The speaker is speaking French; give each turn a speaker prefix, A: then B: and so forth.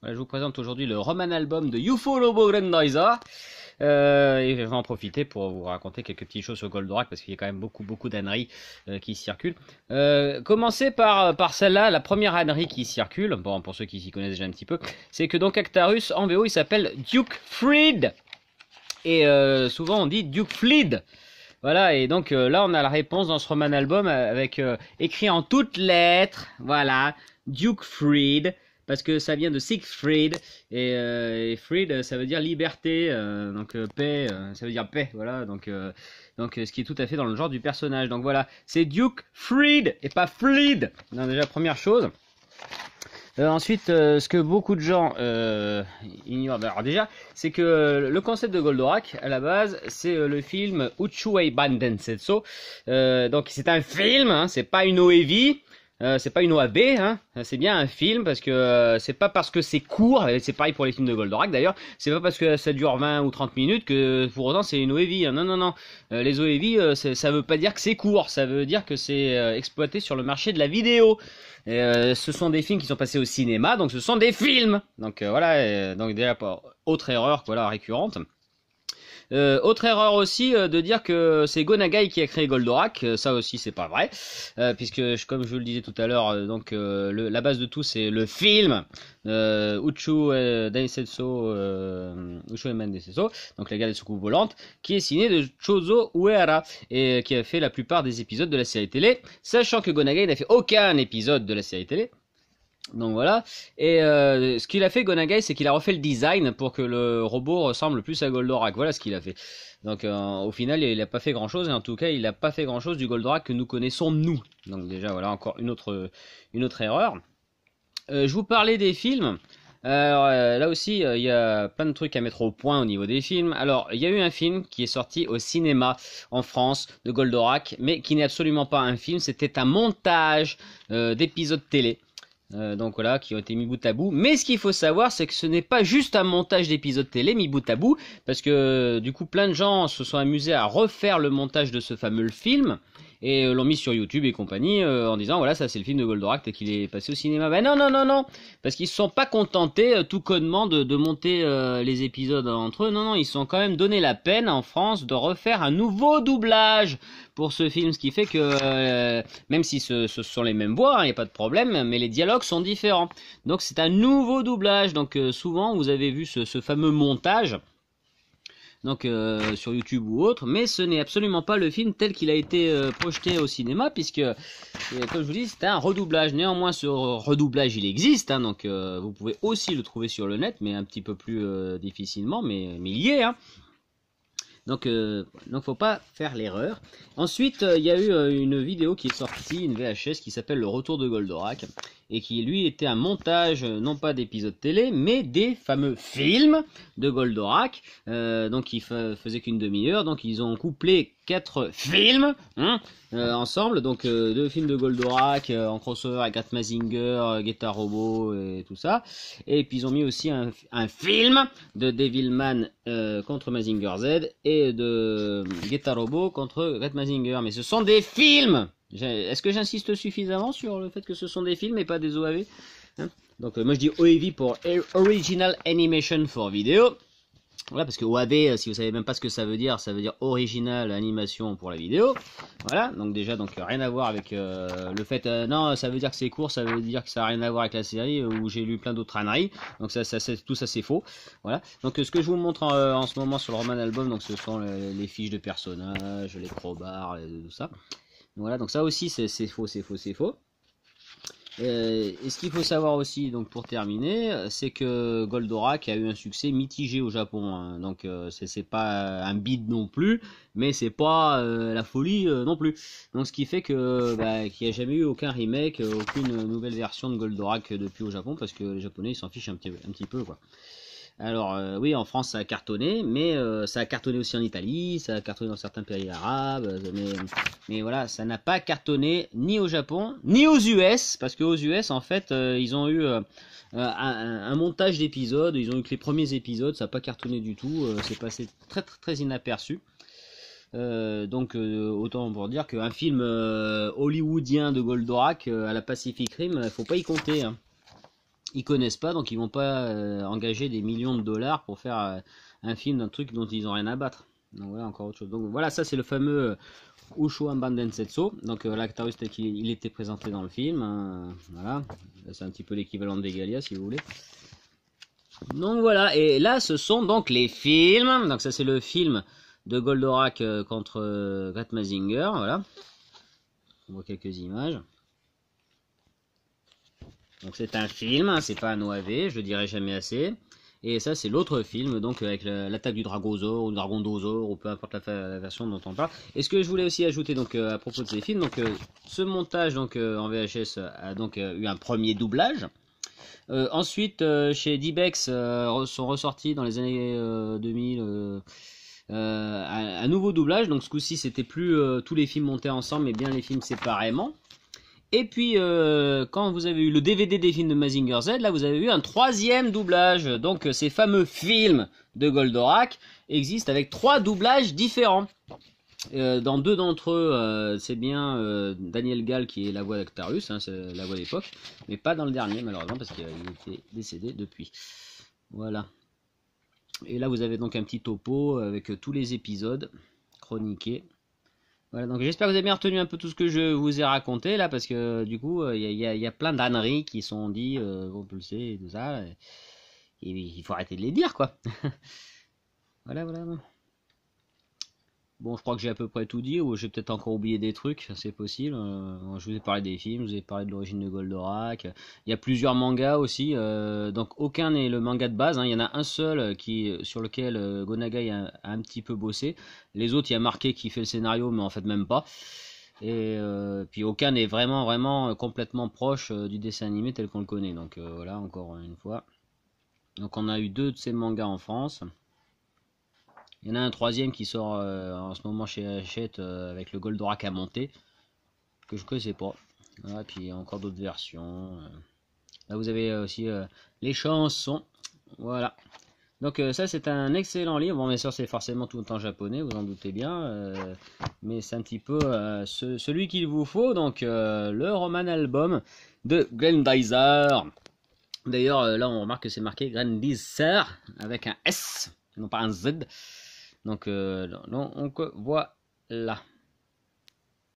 A: Voilà, je vous présente aujourd'hui le Roman album de Ufolobo Grandizer. Et je vais en profiter pour vous raconter quelques petites choses sur Goldorak parce qu'il y a quand même beaucoup d'âneries qui circulent. Commencez par celle-là, la première ânerie qui circule, bon pour ceux qui s'y connaissent déjà un petit peu, c'est que donc Actarus en VO il s'appelle Duke Fried. Et souvent on dit Duke Fleed. Voilà, et donc là on a la réponse dans ce Roman album avec écrit en toutes lettres, voilà, Duke Fried. Parce que ça vient de Siegfried, et Fried ça veut dire liberté, donc paix, ça veut dire paix, voilà, donc ce qui est tout à fait dans le genre du personnage. Donc voilà, c'est Duke Fried et pas Fleed. Non, déjà première chose. Ensuite, ce que beaucoup de gens ignorent, alors déjà, c'est que le concept de Goldorak, à la base, c'est le film Uchuei Bandensetsu. Donc c'est un film, hein, c'est pas une OEV. C'est pas une OAV, hein. C'est bien un film parce que c'est pas parce que c'est court, et c'est pareil pour les films de Goldorak d'ailleurs, c'est pas parce que ça dure 20 ou 30 minutes que pour autant c'est une OEV, hein. Non. Les OEV, ça veut pas dire que c'est court, ça veut dire que c'est exploité sur le marché de la vidéo. Ce sont des films qui sont passés au cinéma, donc ce sont des films. Donc voilà, donc déjà autre erreur voilà récurrente. Autre erreur aussi de dire que c'est Go Nagai qui a créé Goldorak, ça aussi c'est pas vrai, puisque comme je vous le disais tout à l'heure, la base de tout c'est le film Uchu Daisetsu, Uchu Eman Daisetsu, donc la guerre des soucoupes volantes, qui est signé de Chozo Uehara et qui a fait la plupart des épisodes de la série télé, sachant que Go Nagai n'a fait aucun épisode de la série télé. Donc voilà, et ce qu'il a fait Go Nagai, c'est qu'il a refait le design pour que le robot ressemble plus à Goldorak. Voilà ce qu'il a fait. Donc au final, il n'a pas fait grand chose, et en tout cas, il n'a pas fait grand chose du Goldorak que nous connaissons nous. Donc déjà, voilà encore une autre erreur. Je vous parlais des films. Alors là aussi, il y a plein de trucs à mettre au point au niveau des films. Alors, il y a eu un film qui est sorti au cinéma en France de Goldorak, mais qui n'est absolument pas un film, c'était un montage d'épisodes télé. Donc voilà, qui ont été mis bout à bout. Mais ce qu'il faut savoir, c'est que ce n'est pas juste un montage d'épisodes télé mis bout à bout, parce que du coup plein de gens se sont amusés à refaire le montage de ce fameux film, et l'ont mis sur YouTube et compagnie, en disant voilà, ça c'est le film de Goldorak tel qu'il est passé au cinéma. Ben non, parce qu'ils se sont pas contentés tout connement de monter les épisodes entre eux. Non, ils se sont quand même donné la peine en France de refaire un nouveau doublage pour ce film, ce qui fait que même si ce sont les mêmes voix, il n'y a pas de problème, mais les dialogues sont différents. Donc c'est un nouveau doublage. Donc souvent vous avez vu ce fameux montage, donc sur YouTube ou autre, mais ce n'est absolument pas le film tel qu'il a été projeté au cinéma, puisque comme je vous dis, c'est un redoublage. Néanmoins, ce redoublage il existe, hein, donc vous pouvez aussi le trouver sur le net, mais un petit peu plus difficilement, mais il y est, hein. Donc faut pas faire l'erreur. Ensuite, il y a eu une vidéo qui est sortie, une VHS qui s'appelle Le Retour de Goldorak, et qui lui était un montage non pas d'épisodes télé, mais des fameux films de Goldorak, donc qui faisait qu'une demi-heure. Donc ils ont couplé 4 films ensemble, donc 2 films de Goldorak en crossover avec Gat Mazinger, Geta Robo et tout ça, et puis ils ont mis aussi un film de Devilman contre Mazinger Z et de Geta Robo contre Gat Mazinger, mais ce sont des films. Est-ce que j'insiste suffisamment sur le fait que ce sont des films et pas des OAV, hein? Donc moi je dis OAV pour Original Animation for Video. Voilà, parce que OAV, si vous savez même pas ce que ça veut dire Original Animation pour la vidéo. Voilà, donc déjà rien à voir avec le fait, non, ça veut dire que c'est court, ça veut dire que ça n'a rien à voir avec la série, où j'ai lu plein d'autres âneries. Donc tout ça c'est faux. Voilà, donc ce que je vous montre en ce moment sur le Roman album, donc ce sont les fiches de personnages, les crowbars, tout ça. Voilà, donc ça aussi c'est faux. Et ce qu'il faut savoir aussi, donc pour terminer, c'est que Goldorak a eu un succès mitigé au Japon, hein. Donc c'est pas un bide non plus, mais c'est pas la folie non plus. Donc ce qui fait que qu'il n'y a jamais eu aucun remake, aucune nouvelle version de Goldorak depuis au Japon, parce que les Japonais ils s'en fichent un petit peu quoi. Alors oui, en France ça a cartonné, mais ça a cartonné aussi en Italie, ça a cartonné dans certains pays arabes, mais voilà, ça n'a pas cartonné ni au Japon, ni aux US, parce qu'aux US en fait, ils ont eu un montage d'épisodes, ils ont eu que les premiers épisodes, ça n'a pas cartonné du tout, c'est passé très inaperçu. Autant pour dire qu'un film hollywoodien de Goldorak à la Pacific Rim, faut pas y compter, hein. ils connaissent pas, donc ils vont pas engager des millions de dollars pour faire un film d'un truc dont ils ont rien à battre. Donc voilà, encore autre chose. Donc voilà, ça c'est le fameux Usho Amban Densetsu. Donc l'acteur il était présenté dans le film. Voilà, c'est un petit peu l'équivalent de Galia si vous voulez. Donc voilà, et là ce sont donc les films. Donc ça c'est le film de Goldorak contre Gret Mazinger. Voilà, on voit quelques images. Donc c'est un film, hein, c'est pas un OAV, je le dirai jamais assez. Et ça c'est l'autre film, donc avec l'attaque du Dragosaure ou du Dragondosaure, ou peu importe la version dont on parle. Et ce que je voulais aussi ajouter donc à propos de ces films, donc ce montage donc en VHS a donc eu un premier doublage. Ensuite chez Dybex sont ressortis dans les années 2000 un nouveau doublage. Donc ce coup-ci c'était plus tous les films montés ensemble, mais bien les films séparément. Et puis, quand vous avez eu le DVD des films de Mazinger Z, là, vous avez eu un troisième doublage. Donc, ces fameux films de Goldorak existent avec 3 doublages différents. Dans 2 d'entre eux, c'est bien Daniel Gall qui est la voix d'Actarus, hein, c'est la voix d'époque, mais pas dans le dernier, malheureusement, parce qu'il était décédé depuis. Voilà. Et là, vous avez donc un petit topo avec tous les épisodes chroniqués. Voilà, donc j'espère que vous avez bien retenu un peu tout ce que je vous ai raconté là, parce que du coup, il y a plein d'âneries qui sont dit, compulsées et tout ça, et il faut arrêter de les dire, quoi. Voilà, voilà. Bon, je crois que j'ai à peu près tout dit, ou j'ai peut-être encore oublié des trucs, c'est possible. Je vous ai parlé des films, je vous ai parlé de l'origine de Goldorak. Il y a plusieurs mangas aussi, donc aucun n'est le manga de base, hein. Il y en a un seul sur lequel Gonagai a un petit peu bossé. Les autres, il y a marqué qui fait le scénario, mais en fait même pas. Et puis aucun n'est vraiment complètement proche du dessin animé tel qu'on le connaît. Donc voilà, encore une fois. Donc on a eu 2 de ces mangas en France. Il y en a un troisième qui sort en ce moment chez Hachette avec le Goldorak à monter, que je ne connaissais pas. Voilà, puis il y a encore d'autres versions. Là vous avez aussi les chansons. Voilà. Donc ça c'est un excellent livre. Bon bien sûr c'est forcément tout en japonais, vous en doutez bien. Mais c'est un petit peu celui qu'il vous faut. Donc le roman album de Grendizer. D'ailleurs là on remarque que c'est marqué Grendizer avec un S, non pas un Z. Donc, voilà.